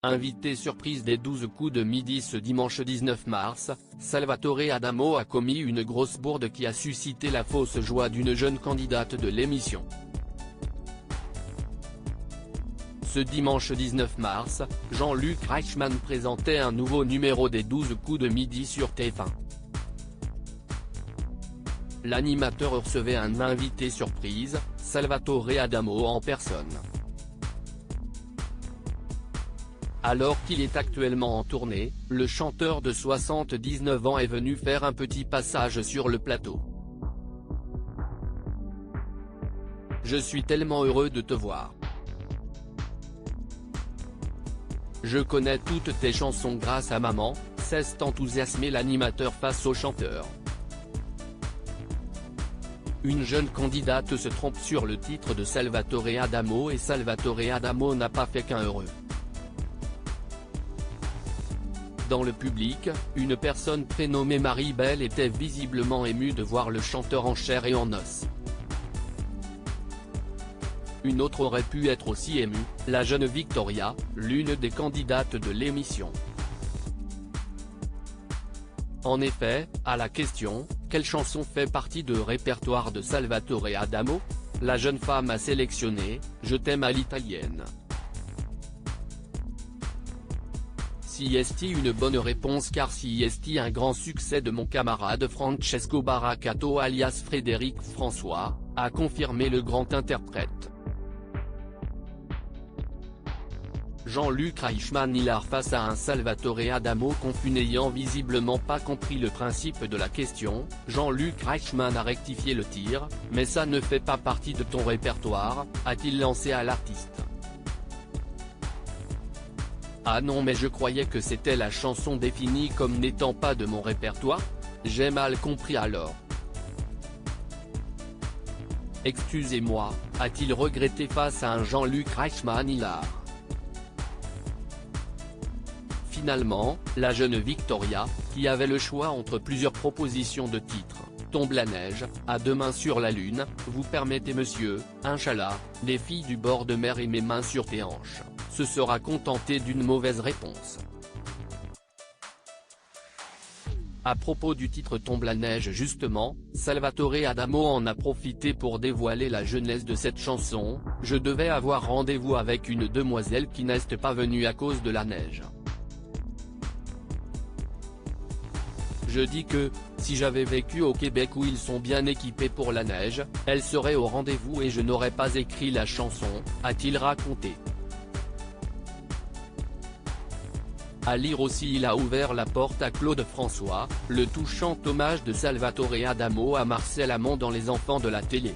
Invité surprise des 12 coups de midi ce dimanche 19 mars, Salvatore Adamo a commis une grosse bourde qui a suscité la fausse joie d'une jeune candidate de l'émission. Ce dimanche 19 mars, Jean-Luc Reichmann présentait un nouveau numéro des 12 coups de midi sur TF1. L'animateur recevait un invité surprise, Salvatore Adamo en personne. Alors qu'il est actuellement en tournée, le chanteur de 79 ans est venu faire un petit passage sur le plateau. « Je suis tellement heureux de te voir. Je connais toutes tes chansons grâce à maman », s'est enthousiasmé l'animateur face au chanteur. Une jeune candidate se trompe sur le titre de Salvatore Adamo et Salvatore Adamo n'a pas fait qu'un heureux. Dans le public, une personne prénommée Marie-Belle était visiblement émue de voir le chanteur en chair et en os. Une autre aurait pu être aussi émue, la jeune Victoria, l'une des candidates de l'émission. En effet, à la question « Quelle chanson fait partie du répertoire de Salvatore Adamo ?», la jeune femme a sélectionné « Je t'aime à l'italienne ». C'est une bonne réponse car c'est un grand succès de mon camarade Francesco Baracato alias Frédéric François, a confirmé le grand interprète. Jean-Luc Reichmann hilar face à un Salvatore Adamo confus n'ayant visiblement pas compris le principe de la question. Jean-Luc Reichmann a rectifié le tir, mais ça ne fait pas partie de ton répertoire, a-t-il lancé à l'artiste. Ah non mais je croyais que c'était la chanson définie comme n'étant pas de mon répertoire ? J'ai mal compris alors. Excusez-moi, a-t-il regretté face à un Jean-Luc Reichmann hilar. Finalement, la jeune Victoria, qui avait le choix entre plusieurs propositions de titres, Tombe la neige, À deux mains sur la lune, Vous permettez monsieur, Inch'Allah, Les filles du bord de mer et Mes mains sur tes hanches, se sera contentée d'une mauvaise réponse. À propos du titre Tombe la neige justement, Salvatore Adamo en a profité pour dévoiler la jeunesse de cette chanson. Je devais avoir rendez-vous avec une demoiselle qui n'est pas venue à cause de la neige. Je dis que, si j'avais vécu au Québec où ils sont bien équipés pour la neige, elle serait au rendez-vous et je n'aurais pas écrit la chanson, a-t-il raconté. À lire aussi il a ouvert la porte à Claude François, le touchant hommage de Salvatore Adamo à Marcel Amont dans Les enfants de la télé.